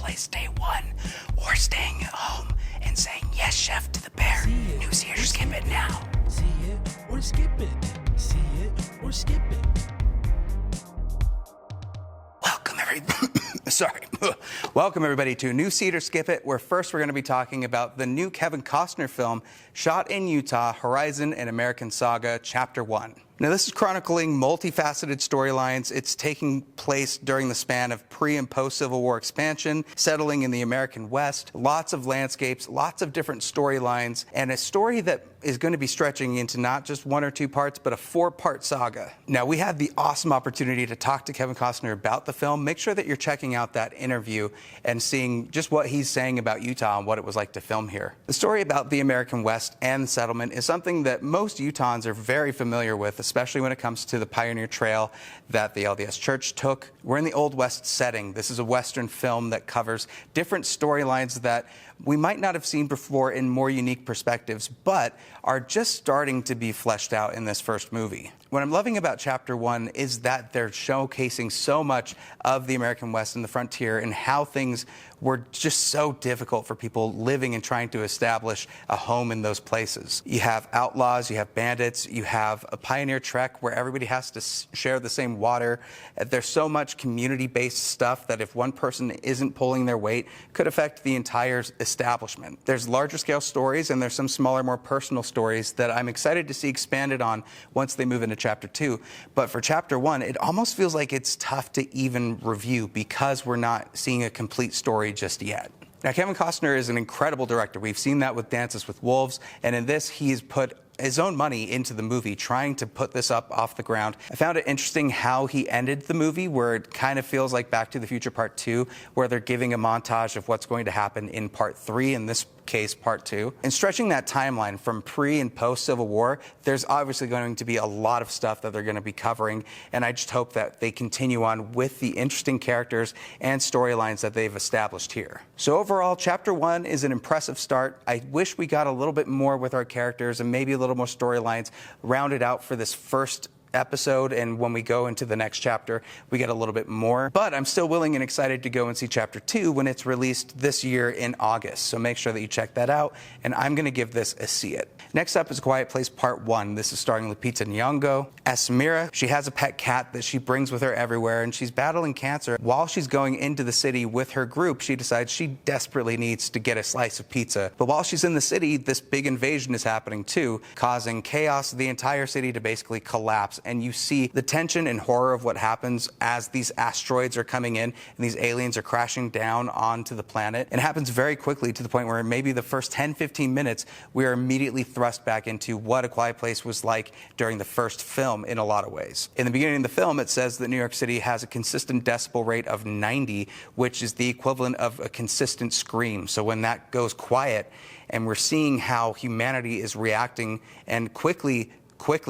Place day one, or staying at home and saying yes, chef, to the bear. New See It or Skip It now. See it or skip it. See it or skip it. Welcome everybody to New See It or Skip It, where first we're going to be talking about the new Kevin Costner film shot in Utah, Horizon: An American Saga, Chapter 1. Now, this is chronicling multifaceted storylines. It's taking place during the span of pre- and post-Civil War expansion, settling in the American West, lots of landscapes, lots of different storylines, and a story that is going to be stretching into not just one or two parts, but a four-part saga. Now, we had the awesome opportunity to talk to Kevin Costner about the film. Make sure that you're checking out that interview and seeing just what he's saying about Utah and what it was like to film here. The story about the American West and the settlement is something that most Utahns are very familiar with, especially when it comes to the Pioneer Trail that the LDS Church took. We're in the Old West setting. This is a Western film that covers different storylines that we might not have seen before in more unique perspectives, but are just starting to be fleshed out in this first movie. What I'm loving about Chapter 1 is that they're showcasing so much of the American West and the frontier and how things were just so difficult for people living and trying to establish a home in those places. You have outlaws, you have bandits, you have a pioneer trek where everybody has to share the same water. There's so much community-based stuff that if one person isn't pulling their weight, could affect the entire establishment. There's larger scale stories and there's some smaller, more personal stories that I'm excited to see expanded on once they move into Chapter 2. But for Chapter 1, it almost feels like it's tough to even review because we're not seeing a complete story just yet. Now, Kevin Costner is an incredible director. We've seen that with Dances with Wolves, and in this, he's put his own money into the movie, trying to put this up off the ground. I found it interesting how he ended the movie, where it kind of feels like Back to the Future Part 2, where they're giving a montage of what's going to happen in Part 3, in this case, Part 2. And stretching that timeline from pre- and post-Civil War, there's obviously going to be a lot of stuff that they're going to be covering, and I just hope that they continue on with the interesting characters and storylines that they've established here. So overall, Chapter 1 is an impressive start. I wish we got a little bit more with our characters and maybe a little more storylines rounded out for this first episode, and when we go into the next chapter, we get a little bit more. But I'm still willing and excited to go and see Chapter 2 when it's released this year in August. So make sure that you check that out, and I'm going to give this a see it. Next up is Quiet Place Part 1. This is starring Lupita Nyong'o as Samira. She has a pet cat that she brings with her everywhere, and she's battling cancer. While she's going into the city with her group, she decides she desperately needs to get a slice of pizza. But while she's in the city, this big invasion is happening too, causing chaos, the entire city to basically collapse. And you see the tension and horror of what happens as these asteroids are coming in and these aliens are crashing down onto the planet. It happens very quickly to the point where maybe the first 10-15 minutes, we are immediately thrust back into what A Quiet Place was like during the first film in a lot of ways. In the beginning of the film, it says that New York City has a consistent decibel rate of 90, which is the equivalent of a consistent scream. So when that goes quiet, and we're seeing how humanity is reacting and quickly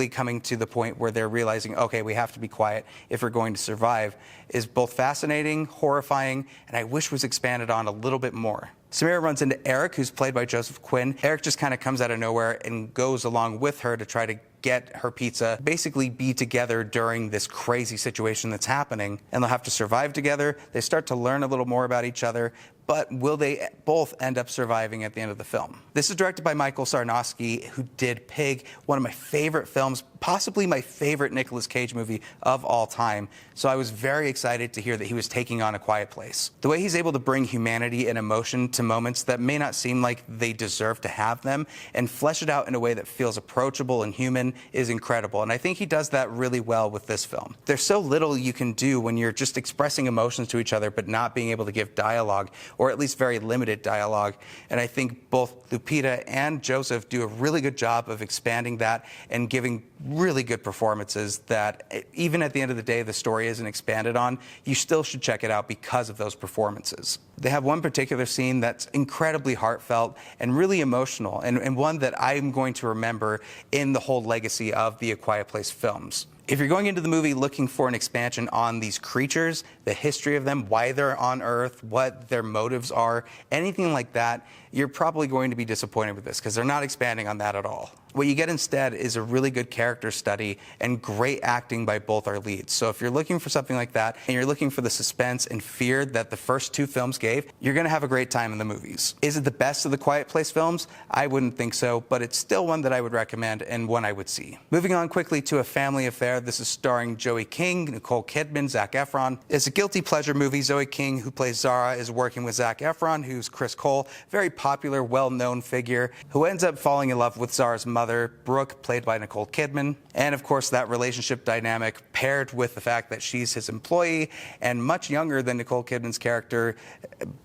coming to the point where they're realizing, okay, we have to be quiet if we're going to survive, is both fascinating, horrifying, and I wish was expanded on a little bit more. Samira runs into Eric, who's played by Joseph Quinn. Eric just kind of comes out of nowhere and goes along with her to try to get her pizza, basically be together during this crazy situation that's happening, and they'll have to survive together. They start to learn a little more about each other, but will they both end up surviving at the end of the film? This is directed by Michael Sarnowski, who did Pig, one of my favorite films, possibly my favorite Nicolas Cage movie of all time. So I was very excited to hear that he was taking on A Quiet Place. The way he's able to bring humanity and emotion to moments that may not seem like they deserve to have them and flesh it out in a way that feels approachable and human is incredible. And I think he does that really well with this film. There's so little you can do when you're just expressing emotions to each other but not being able to give dialogue, or at least very limited dialogue. And I think both Lupita and Joseph do a really good job of expanding that and giving really good performances that even at the end of the day the story isn't expanded on, you still should check it out because of those performances. They have one particular scene that's incredibly heartfelt and really emotional, and one that I'm going to remember in the whole legacy of the A Quiet Place films. If you're going into the movie looking for an expansion on these creatures, the history of them, why they're on Earth, what their motives are, anything like that, you're probably going to be disappointed with this because they're not expanding on that at all. What you get instead is a really good character study and great acting by both our leads. So if you're looking for something like that and you're looking for the suspense and fear that the first two films gave, you're going to have a great time in the movies. Is it the best of the Quiet Place films? I wouldn't think so, but it's still one that I would recommend and one I would see. Moving on quickly to A Family Affair. This is starring Joey King, Nicole Kidman, Zac Efron. It's a guilty pleasure movie. Zoe King, who plays Zara, is working with Zac Efron, who's Chris Cole, very popular, well-known figure, who ends up falling in love with Zara's mother, Brooke, played by Nicole Kidman. And of course, that relationship dynamic paired with the fact that she's his employee and much younger than Nicole Kidman's character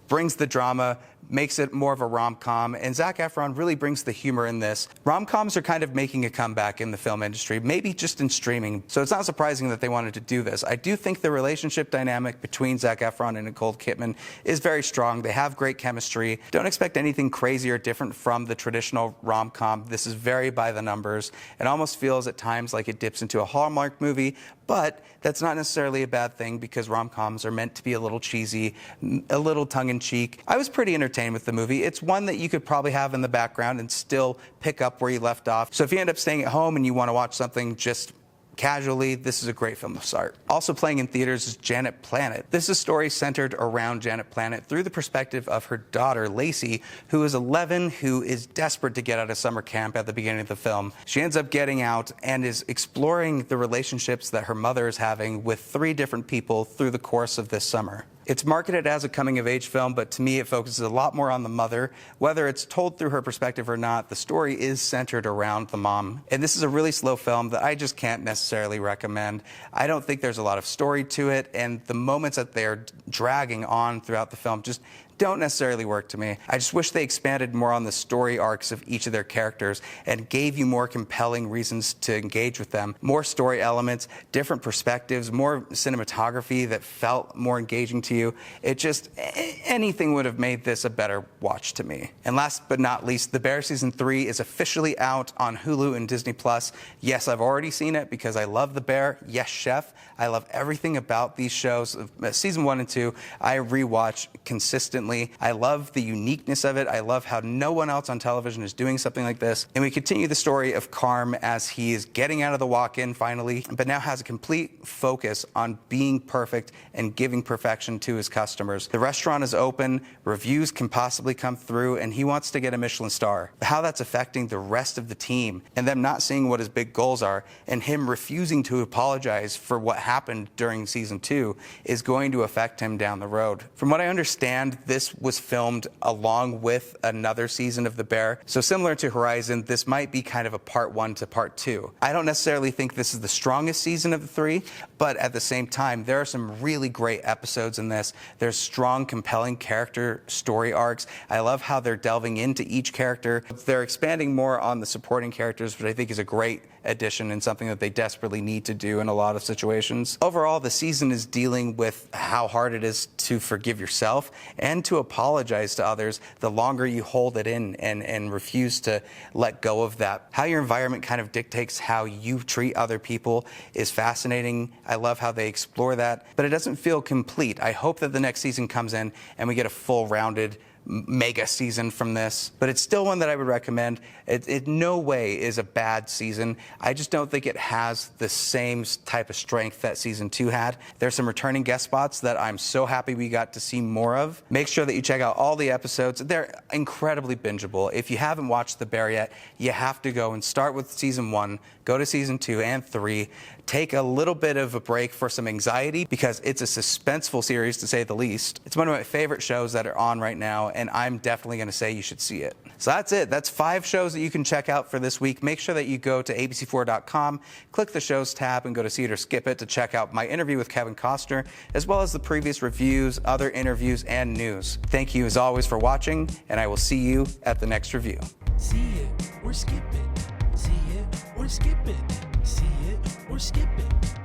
brings the drama, makes it more of a rom-com, and Zac Efron really brings the humor in this. Rom-coms are kind of making a comeback in the film industry, maybe just in streaming, so it's not surprising that they wanted to do this. I do think the relationship dynamic between Zac Efron and Nicole Kidman is very strong. They have great chemistry. Don't expect anything crazy or different from the traditional rom-com. This is very by the numbers. It almost feels at times like it dips into a Hallmark movie, but that's not necessarily a bad thing because rom-coms are meant to be a little cheesy, a little tongue-in-cheek. I was pretty entertained with the movie. It's one that you could probably have in the background and still pick up where you left off. So if you end up staying at home and you want to watch something just casually, this is a great film to start. Also playing in theaters is Janet Planet. This is a story centered around Janet Planet through the perspective of her daughter, Lacey, who is 11, who is desperate to get out of summer camp at the beginning of the film. She ends up getting out and is exploring the relationships that her mother is having with 3 different people through the course of this summer. It's marketed as a coming-of-age film, but to me it focuses a lot more on the mother. Whether it's told through her perspective or not, the story is centered around the mom. And this is a really slow film that I just can't necessarily recommend. I don't think there's a lot of story to it, and the moments that they're dragging on throughout the film just don't necessarily work to me. I just wish they expanded more on the story arcs of each of their characters and gave you more compelling reasons to engage with them. More story elements, different perspectives, more cinematography that felt more engaging to you. It just, anything would have made this a better watch to me. And last but not least, The Bear Season 3 is officially out on Hulu and Disney+. Yes, I've already seen it because I love The Bear. Yes, Chef. I love everything about these shows. Season 1 and 2, I rewatch consistently. I love the uniqueness of it. I love how no one else on television is doing something like this. And we continue the story of Carm as he is getting out of the walk-in finally, but now has a complete focus on being perfect and giving perfection to his customers. The restaurant is open, reviews can possibly come through, and he wants to get a Michelin star. How that's affecting the rest of the team and them not seeing what his big goals are and him refusing to apologize for what happened during season 2 is going to affect him down the road. From what I understand, this was filmed along with another season of The Bear. So similar to Horizon, this might be kind of a part 1 to part 2. I don't necessarily think this is the strongest season of the 3, but at the same time, there are some really great episodes in this. There's strong, compelling character story arcs. I love how they're delving into each character. They're expanding more on the supporting characters, which I think is a great addition and something that they desperately need to do in a lot of situations. Overall, the season is dealing with how hard it is to forgive yourself and to apologize to others the longer you hold it in and refuse to let go of that. How your environment kind of dictates how you treat other people is fascinating. I love how they explore that, but it doesn't feel complete. I hope that the next season comes in and we get a full rounded mega season from this, but it's still one that I would recommend. It no way is a bad season. I just don't think it has the same type of strength that season 2 had. There's some returning guest spots that I'm so happy we got to see more of. Make sure that you check out all the episodes. They're incredibly bingeable. If you haven't watched The Bear yet, you have to go and start with season 1, go to season 2 and 3. Take a little bit of a break for some anxiety because it's a suspenseful series to say the least. It's one of my favorite shows that are on right now, and I'm definitely going to say you should see it. So that's it. That's 5 shows that you can check out for this week. Make sure that you go to abc4.com, click the shows tab, and go to See It or Skip It to check out my interview with Kevin Costner, as well as the previous reviews, other interviews, and news. Thank you as always for watching, and I will see you at the next review. See it or skip it. See it or skip it. See it or skip it.